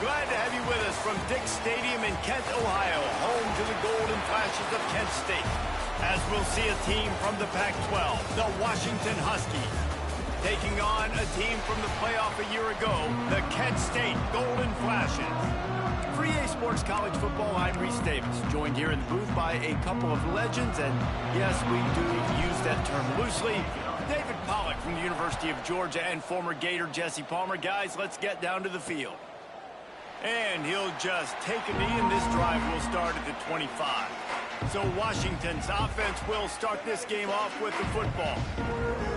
Glad to have you with us from Dick Stadium in Kent, Ohio, home to the Golden Flashes of Kent State. As we'll see a team from the Pac-12, the Washington Huskies, taking on a team from the playoff a year ago, the Kent State Golden Flashes. For EA Sports College Football, I'm Reese Davis, joined here in the booth by a couple of legends, and yes, we do use that term loosely. David Pollack from the University of Georgia and former Gator Jesse Palmer. Guys, let's get down to the field. And he'll just take a knee, and this drive will start at the 25. So Washington's offense will start this game off with the football.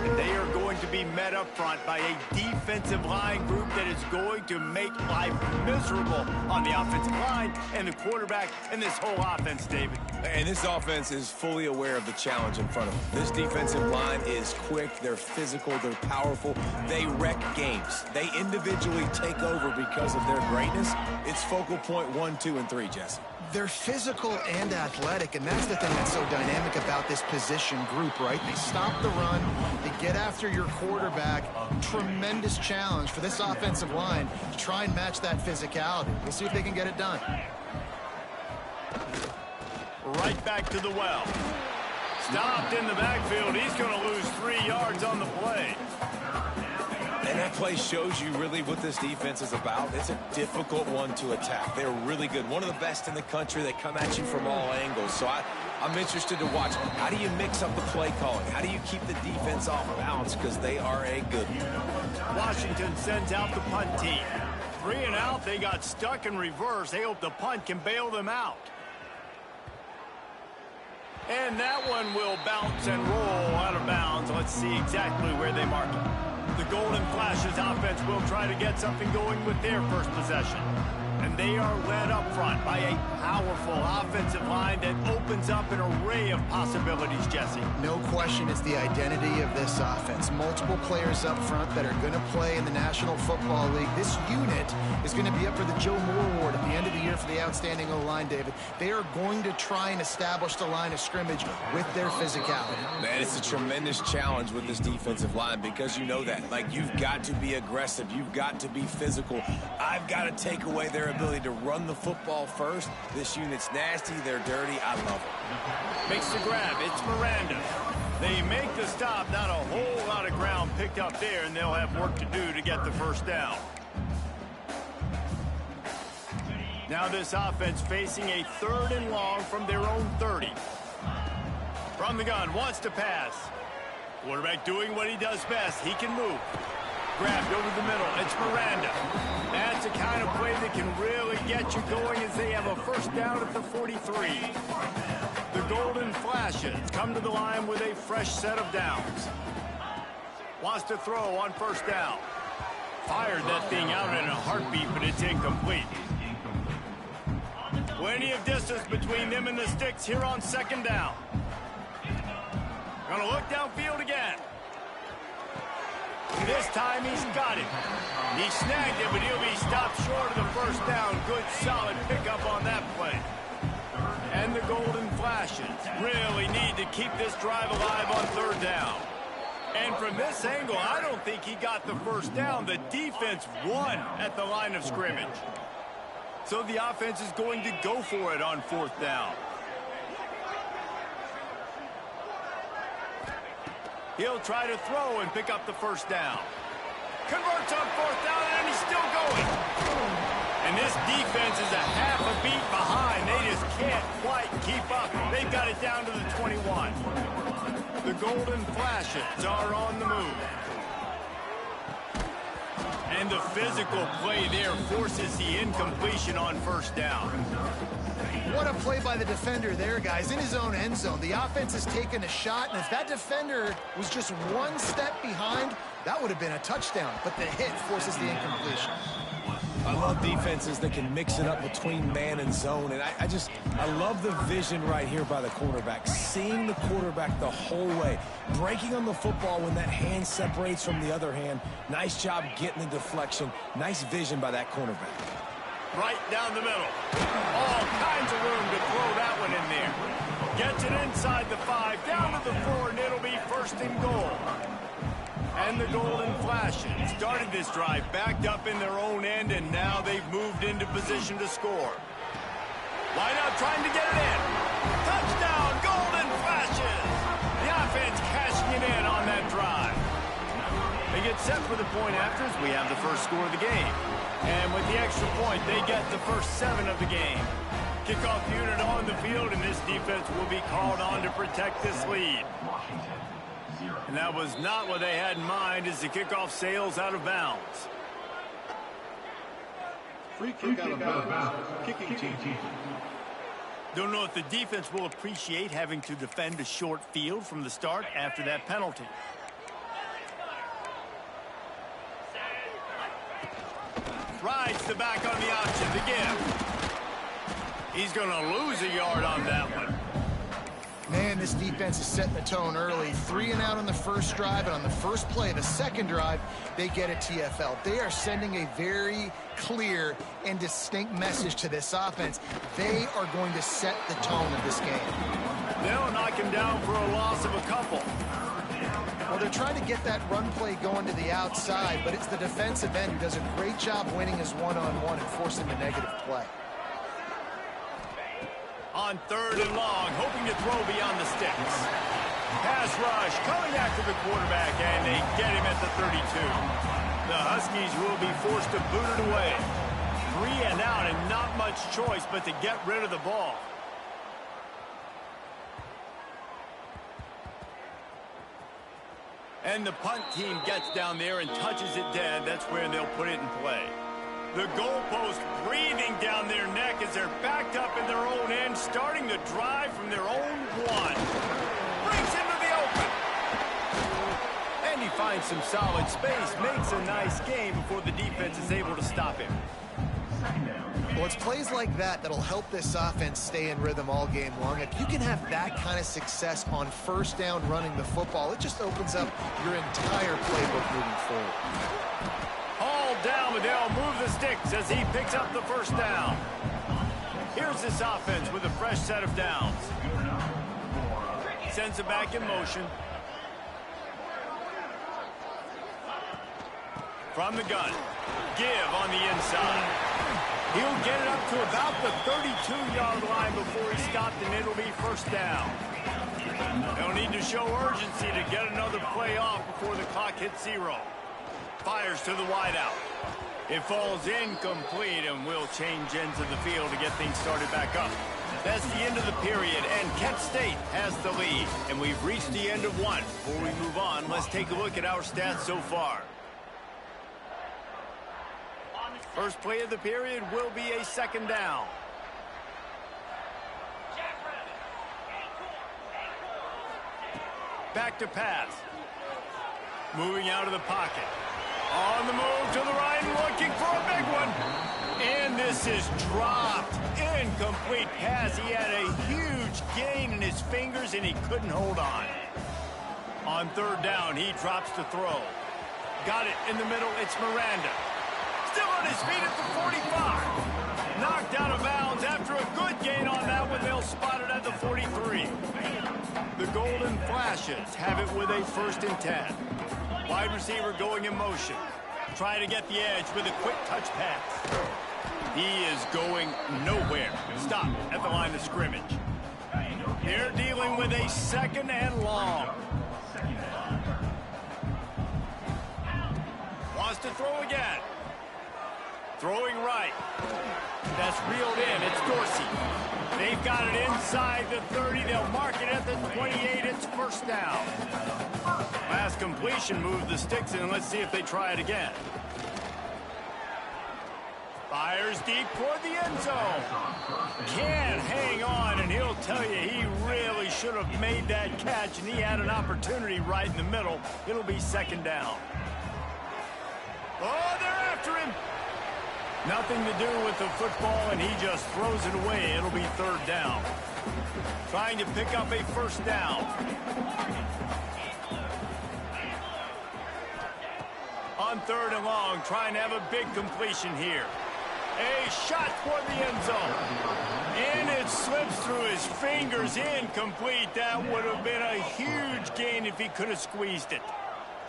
And they are going to be met up front by a defensive line group that is going to make life miserable on the offensive line and the quarterback and this whole offense, David. And this offense is fully aware of the challenge in front of them. This defensive line is quick, they're physical, they're powerful, they wreck games. They individually take over because of their greatness. It's focal point 1, 2, and 3, Jesse. They're physical and athletic, and that's the thing that's so dynamic about this position group, right? They stop the run, they get after your quarterback. Tremendous challenge for this offensive line to try and match that physicality. We'll see if they can get it done. Right back to the well. Stopped in the backfield. He's going to lose 3 yards on the play. And that play shows you really what this defense is about. It's a difficult one to attack. They're really good. One of the best in the country. They come at you from all angles. So I'm interested to watch. How do you mix up the play calling? How do you keep the defense off balance? Because they are a good one. Washington sends out the punt team. 3 and out. They got stuck in reverse. They hope the punt can bail them out. And that one will bounce and roll out of bounds. Let's see exactly where they mark it. The Golden Flashes offense will try to get something going with their first possession. And they are led up front by a powerful offensive line that opens up an array of possibilities, Jesse. No question it's the identity of this offense. Multiple players up front that are going to play in the National Football League. This unit is going to be up for the Joe Moore Award at the end of the year for the outstanding O-line, David. They are going to try and establish the line of scrimmage with their physicality. Man, it's a tremendous challenge with this defensive line because you know that. Like, you've got to be aggressive. You've got to be physical. I've got to take away their ability to run the football first. This unit's nasty. They're dirty. I love it. Makes the grab. It's Miranda. They make the stop. Not a whole lot of ground picked up there, and they'll have work to do to get the first down. Now this offense facing a 3rd and long from their own 30. From the gun, wants to pass. Quarterback doing what he does best. He can move. Grabbed over the middle. It's Miranda. That's the kind of play that can really get you going as they have a first down at the 43. The Golden Flashes come to the line with a fresh set of downs. Wants to throw on first down. Fired that thing out in a heartbeat, but it's incomplete. Plenty of distance between them and the sticks here on 2nd down. Gonna look downfield again. This time he's got it. He snagged it, but he'll be stopped short of the first down. Good, solid pickup on that play. And the Golden Flashes really need to keep this drive alive on 3rd down. And from this angle, I don't think he got the first down. The defense won at the line of scrimmage. So the offense is going to go for it on 4th down. He'll try to throw and pick up the first down. Converts on 4th down, and he's still going. And this defense is a half a beat behind. They just can't quite keep up. They've got it down to the 21. The Golden Flashes are on the move. And the physical play there forces the incompletion on 1st down. What a play by the defender there, guys. In his own end zone, the offense has taken a shot, and if that defender was just 1 step behind, that would have been a touchdown. But the hit forces the incompletion. I love defenses that can mix it up between man and zone, and I love the vision right here by the quarterback. Seeing the quarterback the whole way, breaking on the football when that hand separates from the other hand. Nice job getting the deflection. Nice vision by that cornerback. Right down the middle. All kinds of room to throw that one in there. Gets it inside the 5, down to the 4, and it'll be 1st and goal. And the Golden Flashes started this drive backed up in their own end, and now they've moved into position to score. Wide out trying to get it in. Touchdown, Golden Flashes! The offense cashing it in on that drive. They get set for the point after as we have the first score of the game. And with the extra point, they get the first 7 of the game. Kickoff unit on the field, and this defense will be called on to protect this lead. And that was not what they had in mind as the kickoff sails out of bounds. Free kick out of bounds. Kicking team. Don't know if the defense will appreciate having to defend a short field from the start after that penalty. Rides the back on the option to give. He's going to lose a yard on that one. Man, this defense is setting the tone early. 3 and out on the first drive, and on the first play of the second drive, they get a TFL. They are sending a very clear and distinct message to this offense. They are going to set the tone of this game. They'll knock him down for a loss of a couple. Well, they're trying to get that run play going to the outside, but it's the defensive end who does a great job winning his one-on-one and forcing the negative play. On 3rd and long, hoping to throw beyond the sticks. Pass rush coming after the quarterback, and they get him at the 32. The Huskies will be forced to boot it away. 3 and out, and not much choice but to get rid of the ball. And the punt team gets down there and touches it dead. That's where they'll put it in play. The goalpost breathing down their neck as they're backed up in their own end, starting to drive from their own 1. Brings into the open. And he finds some solid space, makes a nice game before the defense is able to stop him. Well, it's plays like that that'll help this offense stay in rhythm all game long. If you can have that kind of success on first down running the football, it just opens up your entire playbook moving forward. Hauled down, but they'll move the sticks as he picks up the first down. Here's this offense with a fresh set of downs. Sends it back in motion. From the gun. Give on the inside. He'll get it up to about the 32-yard line before he's stopped, and it'll be first down. They'll need to show urgency to get another play off before the clock hits 0. Fires to the wideout. It falls incomplete, and we'll change ends of the field to get things started back up. That's the end of the period, and Kent State has the lead. And we've reached the end of 1. Before we move on, let's take a look at our stats so far. First play of the period will be a second down. Back to pass. Moving out of the pocket. On the move to the right, looking for a big one. And this is dropped. Incomplete pass. He had a huge gain in his fingers, and he couldn't hold on. On 3rd down, he drops to throw. Got it in the middle. It's Miranda. Still on his feet at the 45. Knocked out of bounds after a good gain on that one. They'll spot it at the 43. The Golden Flashes have it with a 1st and 10. Wide receiver going in motion. Trying to get the edge with a quick touch pass. He is going nowhere. Stop at the line of scrimmage. They're dealing with a 2nd and long. Wants to throw again. Throwing right. That's reeled in. It's Dorsey. They've got it inside the 30. They'll mark it at the 28. It's first down. Last completion moved the sticks in. Let's see if they try it again. Fires deep toward the end zone. Can't hang on, and he'll tell you he really should have made that catch, and he had an opportunity right in the middle. It'll be 2nd down. Oh, they're after him. Nothing to do with the football, and he just throws it away. It'll be 3rd down. Trying to pick up a first down. On 3rd and long, trying to have a big completion here. A shot toward the end zone. And it slips through his fingers. Incomplete. That would have been a huge gain if he could have squeezed it.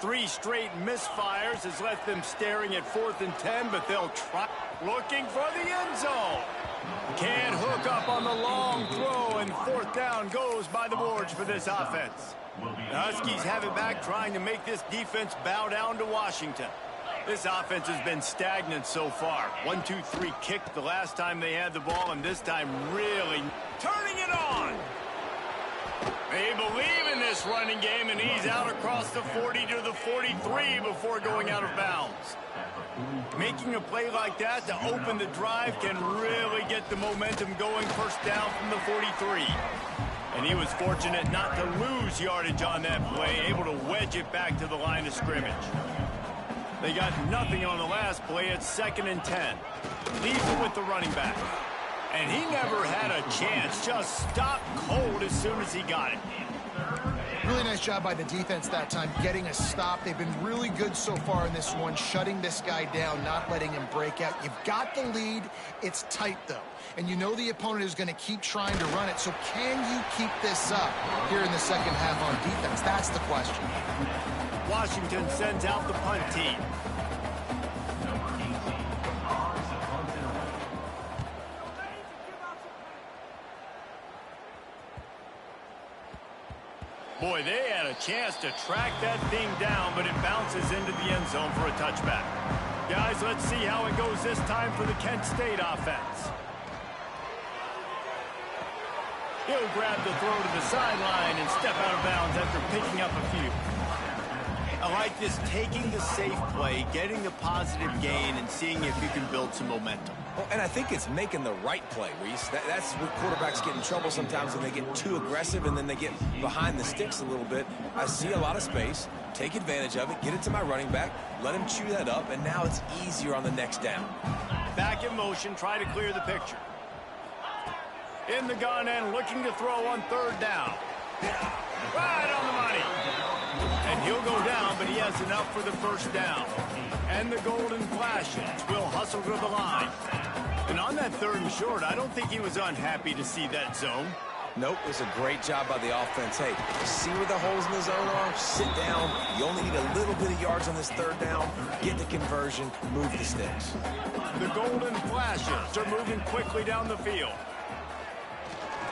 3 straight misfires has left them staring at 4th and 10, but they'll try. Looking for the end zone. Can't hook up on the long throw, and 4th down goes by the boards for this offense. The Huskies have it back, trying to make this defense bow down to Washington. This offense has been stagnant so far. 1-2-3 kick the last time they had the ball, and this time really turning it on. They believe in this running game, and he's out across the 40 to the 43 before going out of bounds. Making a play like that to open the drive can really get the momentum going. First down from the 43. And he was fortunate not to lose yardage on that play, able to wedge it back to the line of scrimmage. They got nothing on the last play. It's 2nd and 10. Lethal with the running back. And he never had a chance. Just stopped cold as soon as he got it. Really nice job by the defense that time, getting a stop. They've been really good so far in this one, shutting this guy down, not letting him break out. You've got the lead. It's tight, though. And you know the opponent is going to keep trying to run it. So can you keep this up here in the second half on defense? That's the question. Washington sends out the punt team. Boy, they had a chance to track that thing down, but it bounces into the end zone for a touchback. Guys, let's see how it goes this time for the Kent State offense. He'll grab the throw to the sideline and step out of bounds after picking up a few. I like this, taking the safe play, getting the positive gain, and seeing if you can build some momentum. Well, and I think it's making the right play, Reese. That's where quarterbacks get in trouble sometimes when they get too aggressive and then they get behind the sticks a little bit. I see a lot of space, take advantage of it, get it to my running back, let him chew that up, and now it's easier on the next down. Back in motion, try to clear the picture. In the gun and looking to throw on 3rd down. Right on the money. And he'll go down, but he has enough for the first down. And the golden flashes will hustle to the line. And on that 3rd and short, I don't think he was unhappy to see that zone. Nope, it's a great job by the offense. Hey, see where the holes in the zone are? Sit down. You only need a little bit of yards on this 3rd down. Get the conversion, move the sticks. The golden flashes are moving quickly down the field.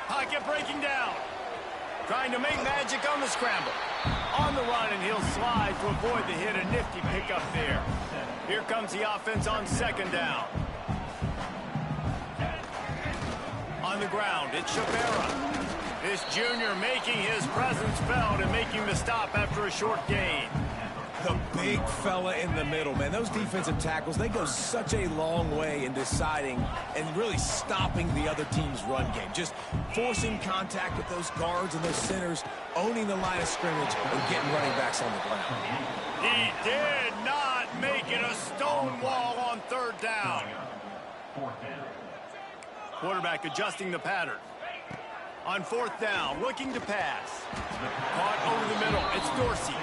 Pocket breaking down. Trying to make magic on the scramble. On the run, and he'll slide to avoid the hit. A nifty pickup there. Here comes the offense on 2nd down. On the ground, it's Shabera. This junior making his presence felt and making the stop after a short gain. The big fella in the middle, man. Those defensive tackles, they go such a long way in deciding and really stopping the other team's run game. Just forcing contact with those guards and those centers, owning the line of scrimmage, and getting running backs on the ground. He did not make it a stone wall on 3rd down. Quarterback adjusting the pattern. On 4th down, looking to pass. Caught over the middle. It's Dorsey.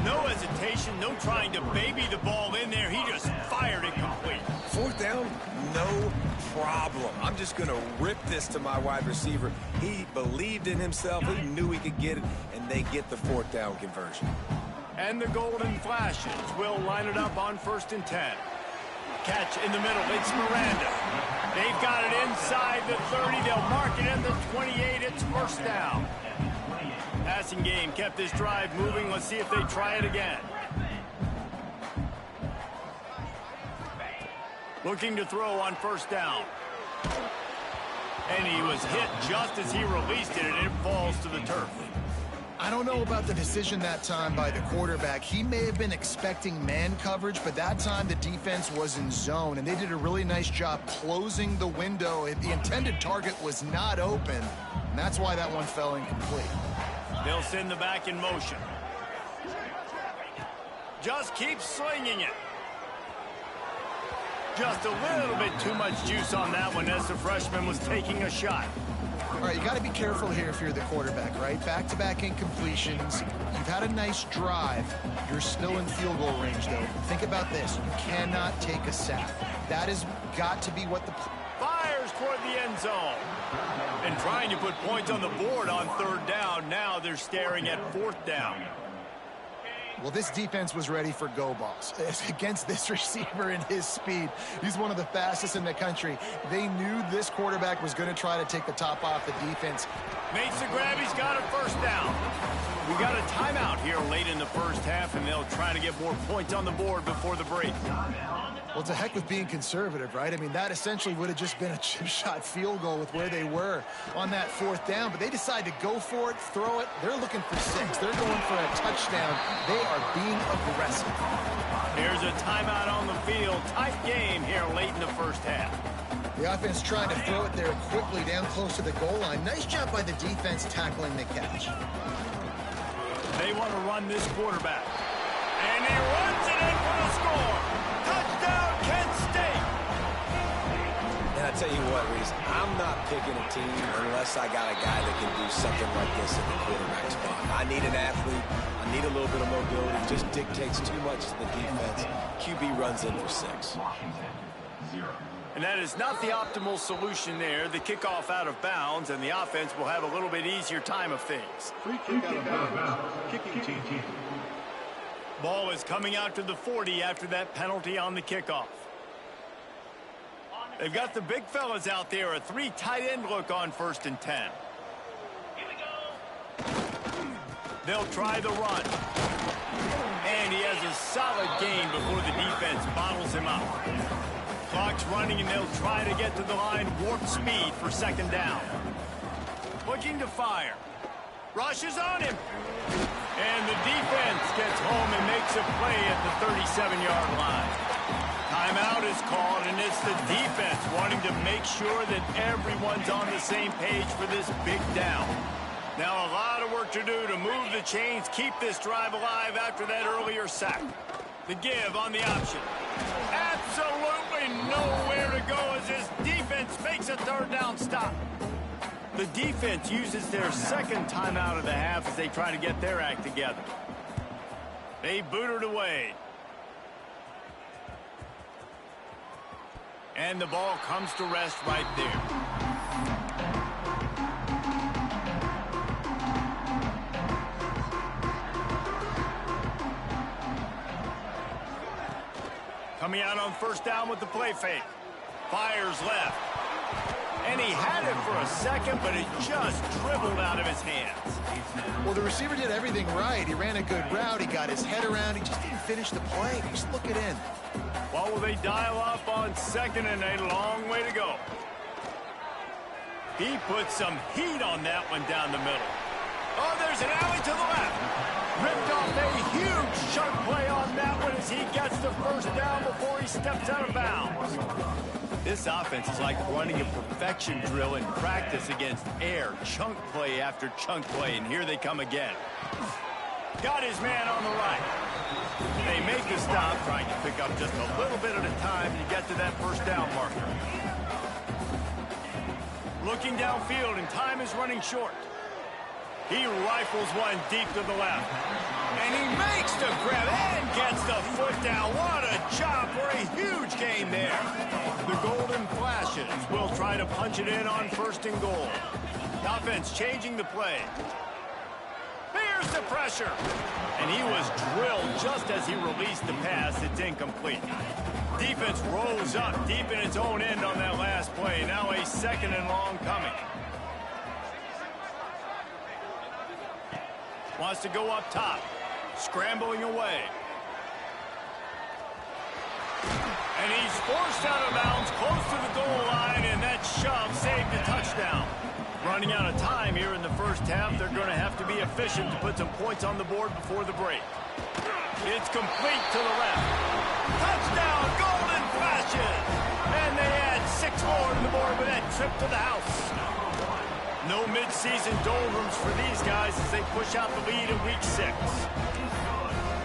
No hesitation, no trying to baby the ball in there. He just fired it complete. 4th down, no problem. I'm just going to rip this to my wide receiver. He believed in himself. He knew he could get it, and they get the 4th down conversion. And the golden flashes will line it up on 1st and 10. Catch in the middle. It's Miranda. They've got it inside the 30. They'll mark it in the 28. It's 1st down. Passing game kept this drive moving. Let's see if they try it again. Looking to throw on 1st down. And he was hit just as he released it, and it falls to the turf. I don't know about the decision that time by the quarterback. He may have been expecting man coverage, but that time the defense was in zone, and they did a really nice job closing the window. The intended target was not open, and that's why that one fell incomplete. They'll send the back in motion. Just keep slinging it. Just a little bit too much juice on that one as the freshman was taking a shot. All right, you got to be careful here if you're the quarterback, right? Back-to-back incompletions. You've had a nice drive. You're still in field goal range, though. Think about this. You cannot take a sack. That has got to be what the... Fires toward the end zone. And trying to put points on the board on 3rd down. Now they're staring at 4th down. Well, this defense was ready for go balls. Against this receiver and his speed, he's one of the fastest in the country. They knew this quarterback was going to try to take the top off the defense. Makes the grab, he's got a first down. We got a timeout here late in the first half, and they'll try to get more points on the board before the break. Well, it's a heck with being conservative, right? I mean, that essentially would have just been a chip shot field goal with where they were on that fourth down, but they decide to go for it, throw it. They're looking for 6. They're going for a touchdown. They are being aggressive. Here's a timeout on the field. Tight game here late in the first half. The offense trying to throw it there quickly down close to the goal line. Nice job by the defense tackling the catch. They want to run this quarterback. And he runs it in for the score. Touchdown, Kent State. And I tell you what, Reese, I'm not picking a team unless I got a guy that can do something like this in the quarterback spot. I need an athlete. I need a little bit of mobility. It just dictates too much to the defense. QB runs in for 6. And that is not the optimal solution there. The kickoff out of bounds, and the offense will have a little bit easier time of things. Free kick out of bounds. Kicking team. Ball is coming out to the 40 after that penalty on the kickoff. They've got the big fellas out there. A 3 tight end look on 1st and 10. They'll try the run. And he has a solid gain before the defense bottles him up. Clock's running, and they'll try to get to the line warp speed for 2nd down. Looking to fire. Rushes on him. And the defense gets home and makes a play at the 37-yard line. Timeout is called, and it's the defense wanting to make sure that everyone's on the same page for this big down. Now a lot of work to do to move the chains, keep this drive alive after that earlier sack. The give on the option. Absolutely nowhere to go as this defense makes a 3rd down stop. The defense uses their 2nd timeout of the half as they try to get their act together. They boot it away. And the ball comes to rest right there. Coming out on 1st down with the play fake. Fires left. And he had it for a second, but it just dribbled out of his hands. Well, the receiver did everything right. He ran a good route. He got his head around. He just didn't finish the play. Just look it in. Well, will they dial up on 2nd and a long way to go? He put some heat on that one down the middle. Oh, there's an alley to the left. Ripped off a huge chunk play on that one as he gets the 1st down before he steps out of bounds. This offense is like running a perfection drill in practice against air. Chunk play after chunk play, and here they come again. Got his man on the right. They make the stop, trying to pick up just a little bit at a time to get to that 1st down marker. Looking downfield, and time is running short. He rifles one deep to the left. And he makes the grab and gets the foot down. What a job for a huge gain there. The Golden Flashes will try to punch it in on 1st and goal. The offense changing the play. Here's the pressure. And he was drilled just as he released the pass. It's incomplete. Defense rose up deep in its own end on that last play. Now a 2nd and long coming. Wants to go up top. Scrambling away. And he's forced out of bounds close to the goal line, and that shove saved a touchdown. Running out of time here in the first half. They're going to have to be efficient to put some points on the board before the break. It's complete to the left. Touchdown, Golden Flashes! And they add 6 more to the board with that trip to the house. No midseason doldrums for these guys as they push out the lead in week 6.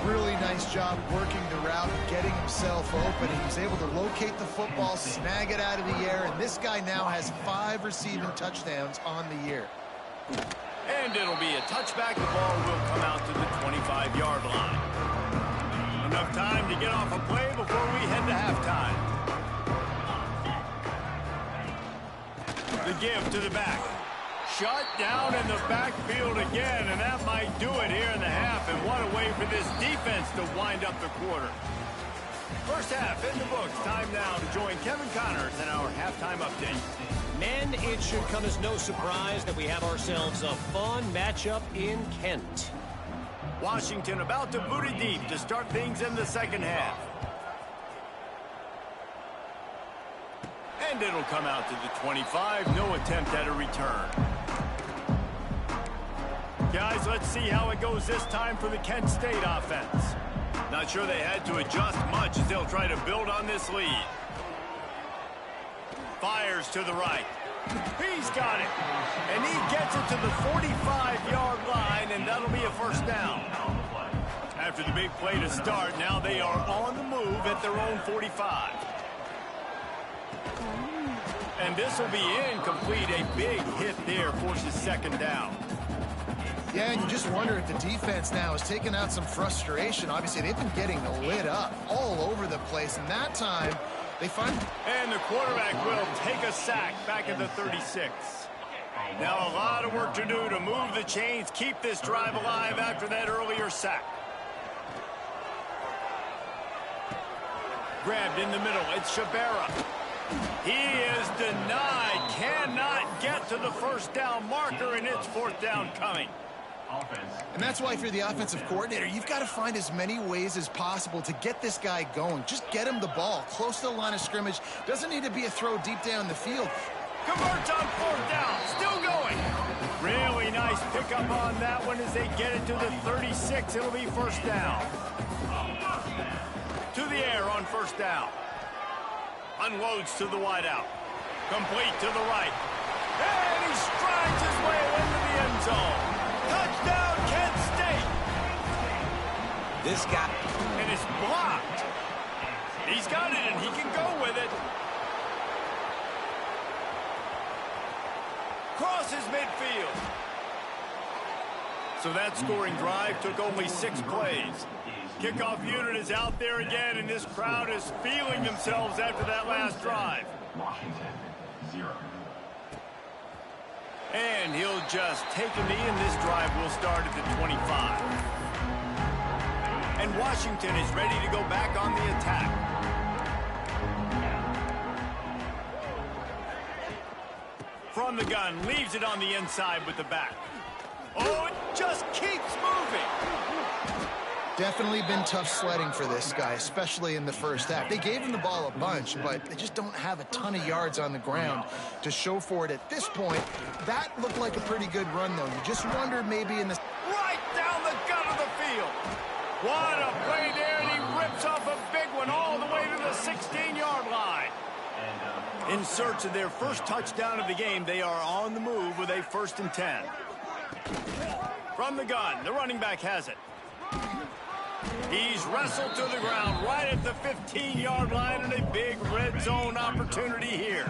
Really nice job working the route, getting himself open. He was able to locate the football, snag it out of the air, and this guy now has 5 receiving touchdowns on the year. And it'll be a touchback. The ball will come out to the 25-yard line. Enough time to get off a play before we head to halftime. The give to the back. Shut down in the backfield again, and that might do it here in the half. And what a way for this defense to wind up the quarter. First half in the books. Time now to join Kevin Connors in our halftime update. Men, it should come as no surprise that we have ourselves a fun matchup in Kent. Washington about to boot it deep to start things in the second half. And it'll come out to the 25. No attempt at a return. Guys, let's see how it goes this time for the Kent State offense. Not sure they had to adjust much as they'll try to build on this lead. Fires to the right. He's got it. And he gets it to the 45-yard line, and that'll be a first down. After the big play to start, now they are on the move at their own 45. And this will be incomplete. A big hit there forces second down. Yeah, and you just wonder if the defense now has taken out some frustration. Obviously, they've been getting lit up all over the place, and that time they find... And the quarterback will take a sack back at the 36. Now a lot of work to do to move the chains, keep this drive alive after that earlier sack. Grabbed in the middle, it's Shabera. He is denied, cannot get to the first down marker, and it's fourth down coming. And that's why if you're the offensive coordinator, you've got to find as many ways as possible to get this guy going. Just get him the ball close to the line of scrimmage. Doesn't need to be a throw deep down the field. Converts on fourth down, still going. Really nice pickup on that one as they get it to the 36. It'll be first down. To the air on first down. Unloads to the wideout. Complete to the right. And he strides his way into the end zone. Touchdown, Kent State. This guy. And it's blocked. He's got it, and he can go with it. Crosses midfield. So that scoring drive took only 6 plays. Kickoff unit is out there again, and this crowd is feeling themselves after that last drive. Washington, 0. And he'll just take a knee, and this drive will start at the 25. And Washington is ready to go back on the attack. From the gun, leaves it on the inside with the back. Oh, it just keeps moving. Definitely been tough sledding for this guy, especially in the first half. They gave him the ball a bunch, but they just don't have a ton of yards on the ground to show for it at this point. That looked like a pretty good run, though. You just wonder maybe in the... Right down the gut of the field. What a play there, and he rips off a big one all the way to the 16-yard line. In search of their first touchdown of the game, they are on the move with a 1st and 10. From the gun, the running back has it. He's wrestled to the ground right at the 15-yard line, and a big red zone opportunity here.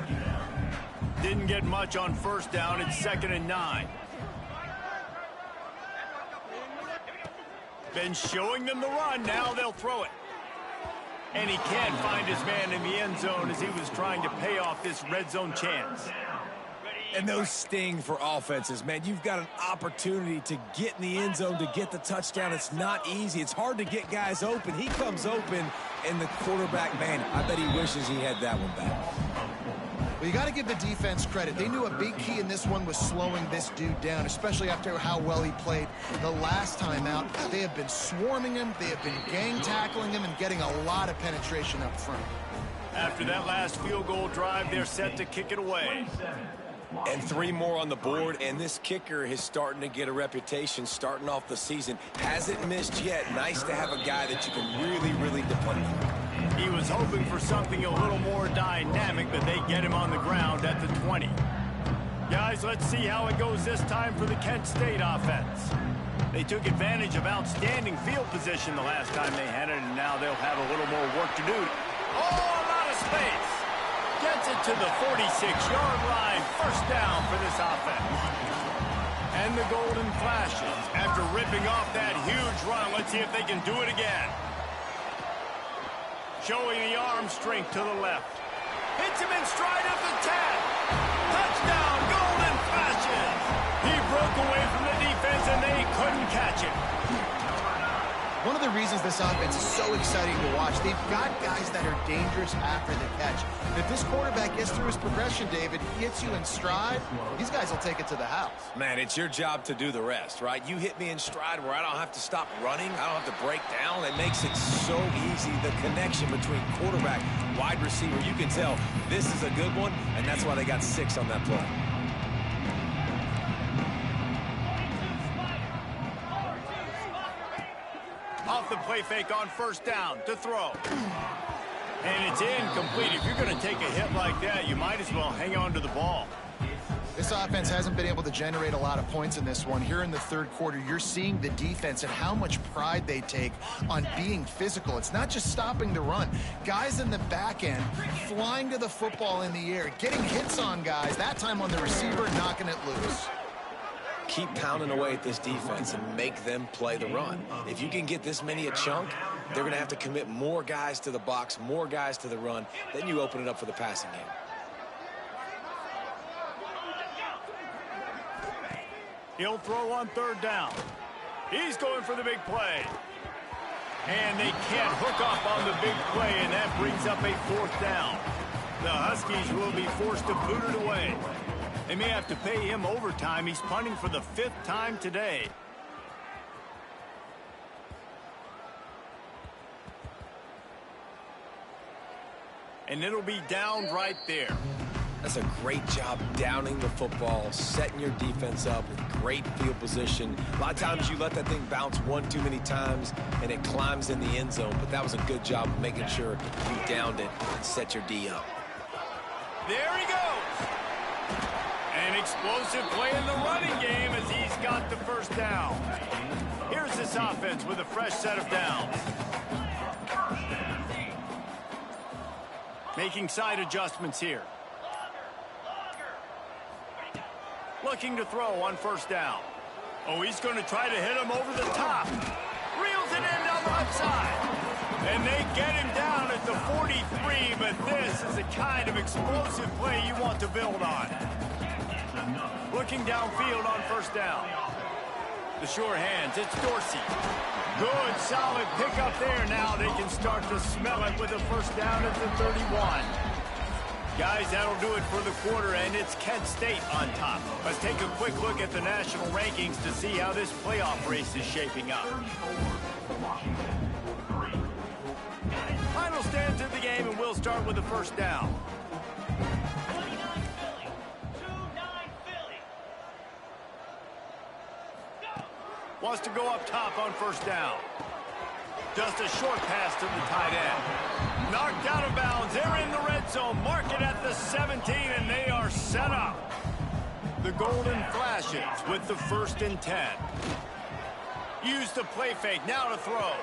Didn't get much on first down. It's 2nd and 9. Been showing them the run. Now they'll throw it. And he can't find his man in the end zone as he was trying to pay off this red zone chance. And those sting for offenses, man. You've got an opportunity to get in the end zone to get the touchdown. It's not easy. It's hard to get guys open. He comes open, and the quarterback, man, I bet he wishes he had that one back. Well, you got to give the defense credit. They knew a big key in this one was slowing this dude down, especially after how well he played the last time out. They have been swarming him. They have been gang tackling him and getting a lot of penetration up front. After that last field goal drive, they're set to kick it away. And 3 more on the board, and this kicker is starting to get a reputation starting off the season. Hasn't missed yet. Nice to have a guy that you can really depend on. He was hoping for something a little more dynamic, but they get him on the ground at the 20. Guys, let's see how it goes this time for the Kent State offense. They took advantage of outstanding field position the last time they had it, and now they'll have a little more work to do. Oh, a lot of space. Gets it to the 46-yard line. First down for this offense. And the golden flashes. After ripping off that huge run, let's see if they can do it again. Showing the arm strength to the left. Hits him in stride of the 10. Touchdown, golden flashes. He broke away from the defense, and they couldn't catch him. One of the reasons this offense is so exciting to watch, they've got guys that are dangerous after the catch. And if this quarterback gets through his progression, David, hits you in stride, these guys will take it to the house. Man, it's your job to do the rest, right? You hit me in stride where I don't have to stop running. I don't have to break down. It makes it so easy, the connection between quarterback, wide receiver. You can tell this is a good one, and that's why they got 6 on that play. Off the play fake on first down to throw. And it's incomplete. If you're going to take a hit like that, you might as well hang on to the ball. This offense hasn't been able to generate a lot of points in this one. Here in the third quarter, you're seeing the defense and how much pride they take on being physical. It's not just stopping the run. Guys in the back end flying to the football in the air, getting hits on guys, that time on the receiver, knocking it loose. Keep pounding away at this defense and make them play the run. If you can get this many a chunk, they're going to have to commit more guys to the box, more guys to the run. Then you open it up for the passing game. He'll throw on third down. He's going for the big play. And they can't hook up on the big play, and that brings up a fourth down. The Huskies will be forced to boot it away. They may have to pay him overtime. He's punting for the 5th time today. And it'll be down right there. That's a great job downing the football, setting your defense up with great field position. A lot of times you let that thing bounce one too many times and it climbs in the end zone, but that was a good job of making sure you downed it and set your D up. There he goes. An explosive play in the running game as he's got the first down. Here's this offense with a fresh set of downs. Making side adjustments here. Looking to throw on first down. Oh, he's going to try to hit him over the top. Reels it in down the left side. And they get him down at the 43, but this is the kind of explosive play you want to build on. Looking downfield on first down. The sure hands, it's Dorsey. Good, solid pickup there. Now they can start to smell it with a first down at the 31. Guys, that'll do it for the quarter, and it's Kent State on top. Let's take a quick look at the national rankings to see how this playoff race is shaping up. Final stands of the game, and we'll start with the first down. Wants to go up top on first down. Just a short pass to the tight end. Knocked out of bounds. They're in the red zone. Mark it at the 17, and they are set up. The Golden Flashes with the 1st and 10. Use the play fake. Now to throw.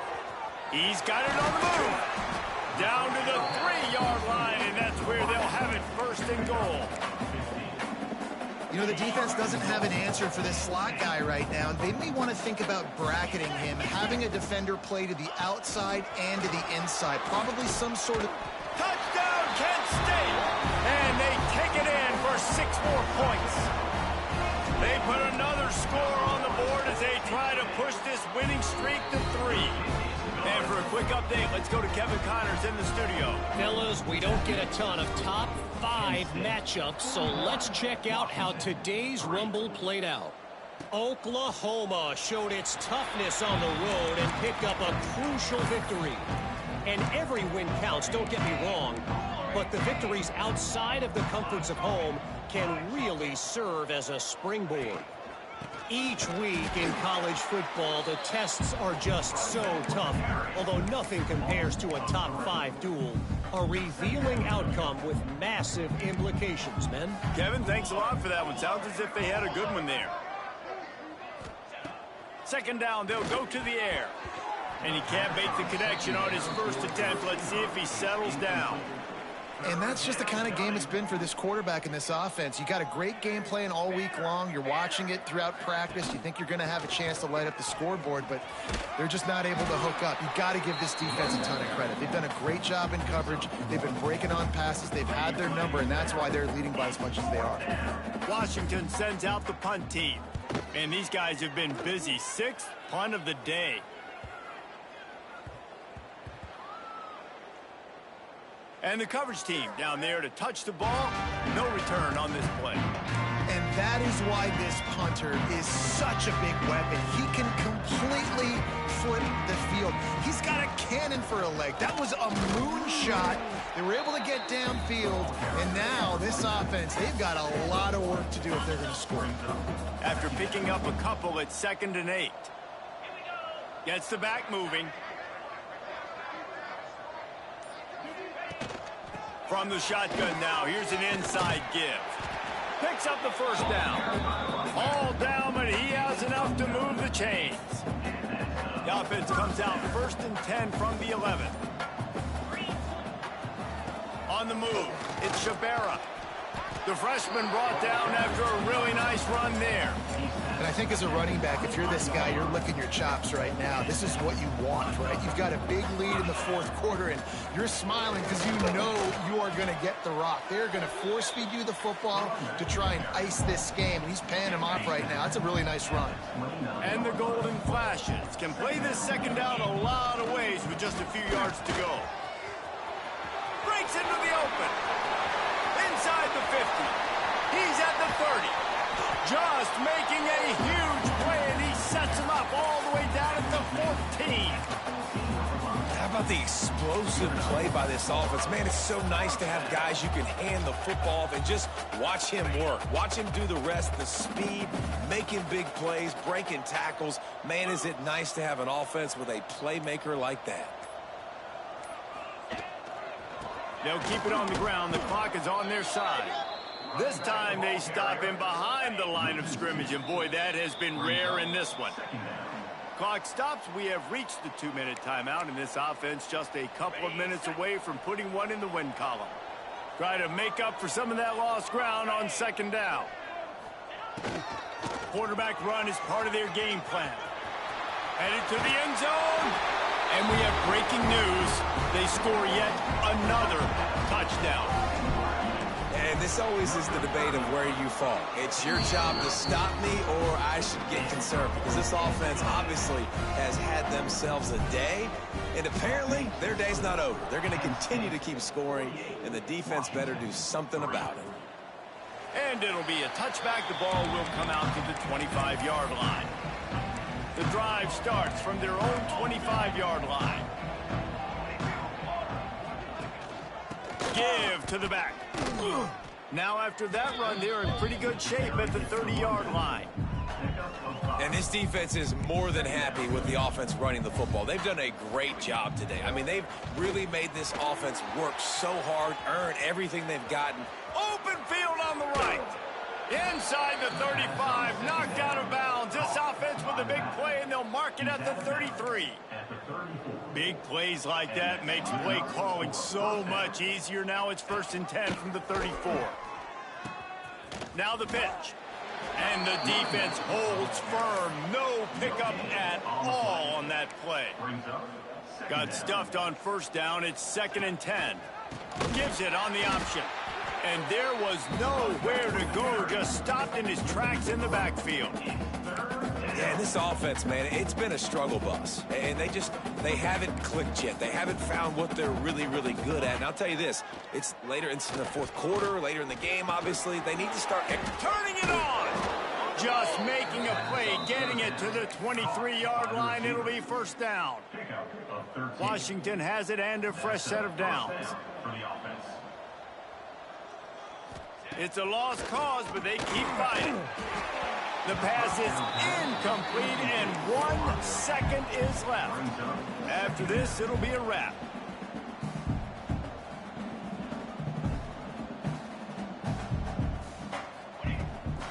He's got it on the move. Down to the 3-yard line, and that's where they'll have it 1st and goal. You know, the defense doesn't have an answer for this slot guy right now. They may want to think about bracketing him, having a defender play to the outside and to the inside. Probably some sort of... Touchdown, Kent State! And they take it in for 6 more points. They put another score on the board as they try to push this winning streak to 3. And for a quick update, let's go to Kevin Connors in the studio. Fellas, we don't get a ton of top 5 matchups, so let's check out how today's Rumble played out. Oklahoma showed its toughness on the road and picked up a crucial victory. And every win counts, don't get me wrong, but the victories outside of the comforts of home can really serve as a springboard. Each week in college football, the tests are just so tough, although nothing compares to a top 5 duel. A revealing outcome with massive implications, men. Kevin, thanks a lot for that one. Sounds as if they had a good one there. 2nd down, they'll go to the air. And he can't make the connection on his first attempt. Let's see if he settles down. And that's just the kind of game it's been for this quarterback in this offense. You got a great game plan all week long. You're watching it throughout practice. You think you're going to have a chance to light up the scoreboard, but they're just not able to hook up. You got to give this defense a ton of credit. They've done a great job in coverage. They've been breaking on passes. They've had their number, and that's why they're leading by as much as they are. Washington sends out the punt team. And these guys have been busy. 6th punt of the day. And the coverage team down there to touch the ball. No return on this play. And that is why this punter is such a big weapon. He can completely flip the field. He's got a cannon for a leg. That was a moonshot. They were able to get downfield. And now this offense, they've got a lot of work to do if they're going to score. After picking up a couple at 2nd and 8. Gets the back moving. From the shotgun now, here's an inside give. Picks up the first down. All down, but he has enough to move the chains. The offense comes out 1st and 10 from the 11. On the move, it's Shabera. The freshman brought down after a really nice run there. And I think as a running back, if you're this guy, you're licking your chops right now. This is what you want, right? You've got a big lead in the 4th quarter, and you're smiling because you know you are going to get the rock. They're going to force feed you the football to try and ice this game, and he's paying him off right now. That's a really nice run. And the Golden Flashes can play this second down a lot of ways with just a few yards to go. Breaks into the open. Inside the 50. He's at the 30. Just making a huge play, and he sets him up all the way down at the 14. How about the explosive play by this offense? Man, it's so nice to have guys you can hand the football off and just watch him work. Watch him do the rest, the speed, making big plays, breaking tackles. Man, is it nice to have an offense with a playmaker like that. They'll keep it on the ground. The clock is on their side. This time they stop him behind the line of scrimmage, and boy, that has been rare in this one. Clock stops. We have reached the 2-minute timeout, and this offense just a couple of minutes away from putting one in the win column. Try to make up for some of that lost ground on 2nd down. Quarterback run is part of their game plan. Headed to the end zone. And we have breaking news. They score yet another touchdown. And this always is the debate of where you fall. It's your job to stop me, or I should get concerned, because this offense obviously has had themselves a day, and apparently their day's not over. They're going to continue to keep scoring, and the defense better do something about it. And it'll be a touchback. The ball will come out to the 25-yard line. The drive starts from their own 25-yard line. Give to the back. Now after that run, they're in pretty good shape at the 30-yard line. And this defense is more than happy with the offense running the football. They've done a great job today. I mean, they've really made this offense work so hard, earn everything they've gotten. Open field on the right. Inside the 35, knocked out of bounds. This offense with a big play, and they'll mark it at the 33. Big plays like that makes play calling so much easier. Now it's 1st and 10 from the 34. Now the pitch. And the defense holds firm. No pickup at all on that play. Got stuffed on 1st down. It's 2nd and 10. Gives it on the option. And there was nowhere to go. Just stopped in his tracks in the backfield. Yeah, this offense, man, it's been a struggle bus. And they haven't clicked yet. They haven't found what they're really, really good at. And I'll tell you this, it's later into the 4th quarter, later in the game, obviously. They need to start turning it on. Just making a play, getting it to the 23-yard line. It'll be 1st down. Washington has it and a fresh set of downs. It's a lost cause, but they keep fighting. The pass is incomplete, and 1 second is left. After this, it'll be a wrap.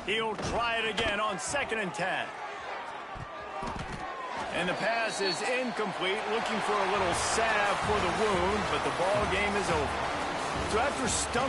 He'll try it again on 2nd and 10. And the pass is incomplete, looking for a little salve for the wound, but the ball game is over. So after stumbling